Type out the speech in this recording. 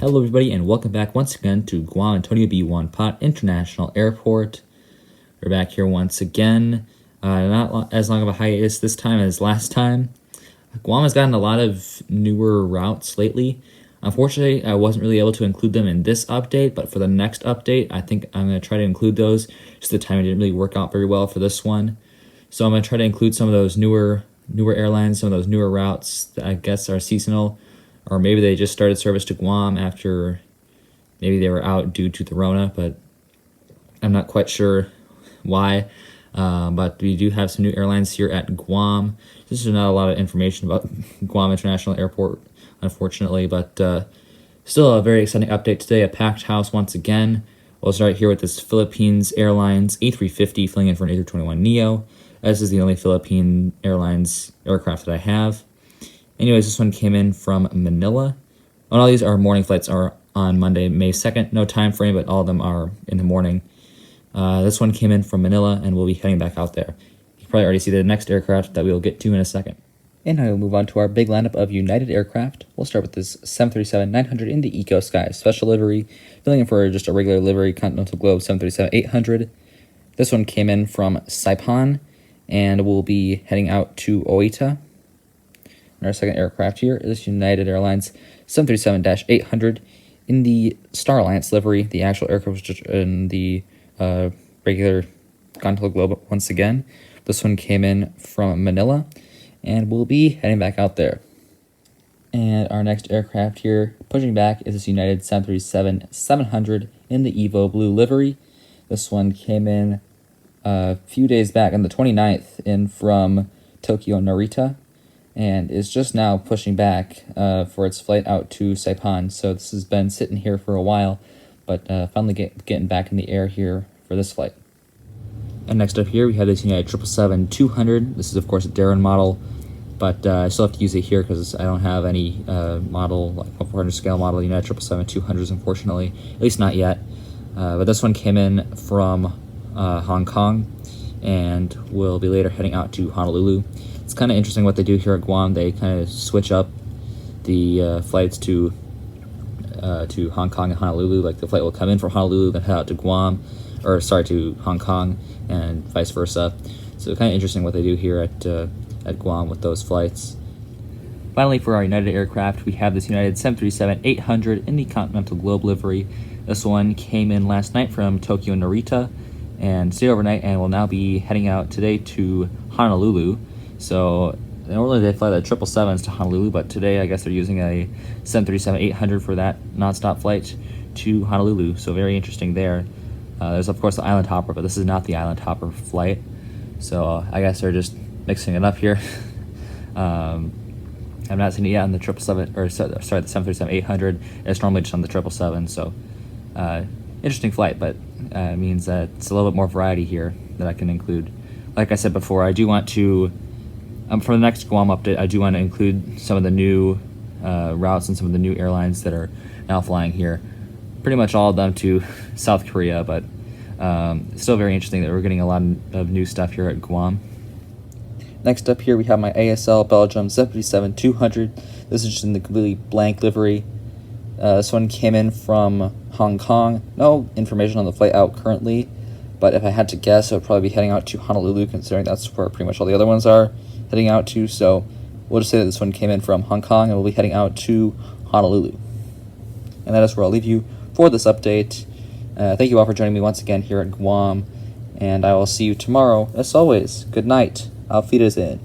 Hello everybody and welcome back once again to Guam Antonio B. Pot International Airport. We're back here once again. Not as long of a hiatus this time as last time. Guam has gotten a lot of newer routes lately. Unfortunately, I wasn't really able to include them in this update, but for the next update, I think I'm going to try to include those. Just the timing didn't really work out very well for this one. So I'm going to try to include some of those newer airlines, some of those newer routes that I guess are seasonal. Or maybe they just started service to Guam after maybe they were out due to the Rona, but I'm not quite sure why. But we do have some new airlines here at Guam. This is not a lot of information about Guam International Airport, unfortunately, but still a very exciting update today. A packed house once again. We'll start here with this Philippines Airlines A350 filling in for an A321neo. This is the only Philippine Airlines aircraft that I have. Anyways, this one came in from Manila. All these are morning flights, are on Monday, May 2nd. No time frame, but all of them are in the morning. This one came in from Manila, and we'll be heading back out there. You can probably already see the next aircraft that we'll get to in a second. And now we'll move on to our big lineup of United aircraft. We'll start with this 737-900 in the Eco Sky special livery, filling in for just a regular livery Continental Globe 737-800. This one came in from Saipan, and we'll be heading out to Oita. And our second aircraft here is United Airlines 737-800 in the Star Alliance livery. The actual aircraft was just in the regular Continental Globe once again. This one came in from Manila, and we'll be heading back out there. And our next aircraft here, pushing back, is this United 737-700 in the Evo Blue livery. This one came in a few days back on the 29th in from Tokyo Narita, and is just now pushing back for its flight out to Saipan. So this has been sitting here for a while, but finally getting back in the air here for this flight. And next up here, we have this United 777-200. This is, of course, a Darren model, but I still have to use it here because I don't have any model, like 400 scale model United 777-200s, unfortunately, at least not yet. But this one came in from Hong Kong, and we'll be later heading out to Honolulu. It's kind of interesting what they do here at Guam. They kind of switch up the flights to Hong Kong and Honolulu. Like the flight will come in from Honolulu, then head out to Guam, to Hong Kong, and vice versa. So kind of interesting what they do here at Guam with those flights. Finally, for our United aircraft, we have this United 737-800 in the Continental Globe livery. This one came in last night from Tokyo Narita and stayed overnight, and will now be heading out today to Honolulu. So normally they fly the 777s to Honolulu, but today I guess they're using a 737-800 for that nonstop flight to Honolulu. So very interesting there. There's of course the Island Hopper, but this is not the Island Hopper flight. So I guess they're just mixing it up here. I've not seen it yet on the 777, or sorry, the 737-800. It's normally just on the 777. So interesting flight, but it means that it's a little bit more variety here that I can include. Like I said before, I do want to. For the next Guam update, I do want to include some of the new routes and some of the new airlines that are now flying here. Pretty much all of them to South Korea, but still very interesting that we're getting a lot of new stuff here at Guam. Next up here, we have my ASL Belgium 737-200. This is just in the completely blank livery. This one came in from Hong Kong. No information on the flight out currently, but if I had to guess, I would probably be heading out to Honolulu, considering that's where pretty much all the other ones are heading out to. So we'll just say that this one came in from Hong Kong, and we'll be heading out to Honolulu. And that is where I'll leave you for this update. Thank you all for joining me once again here at Guam, and I will see you tomorrow. As always, good night. Auf Wiedersehen.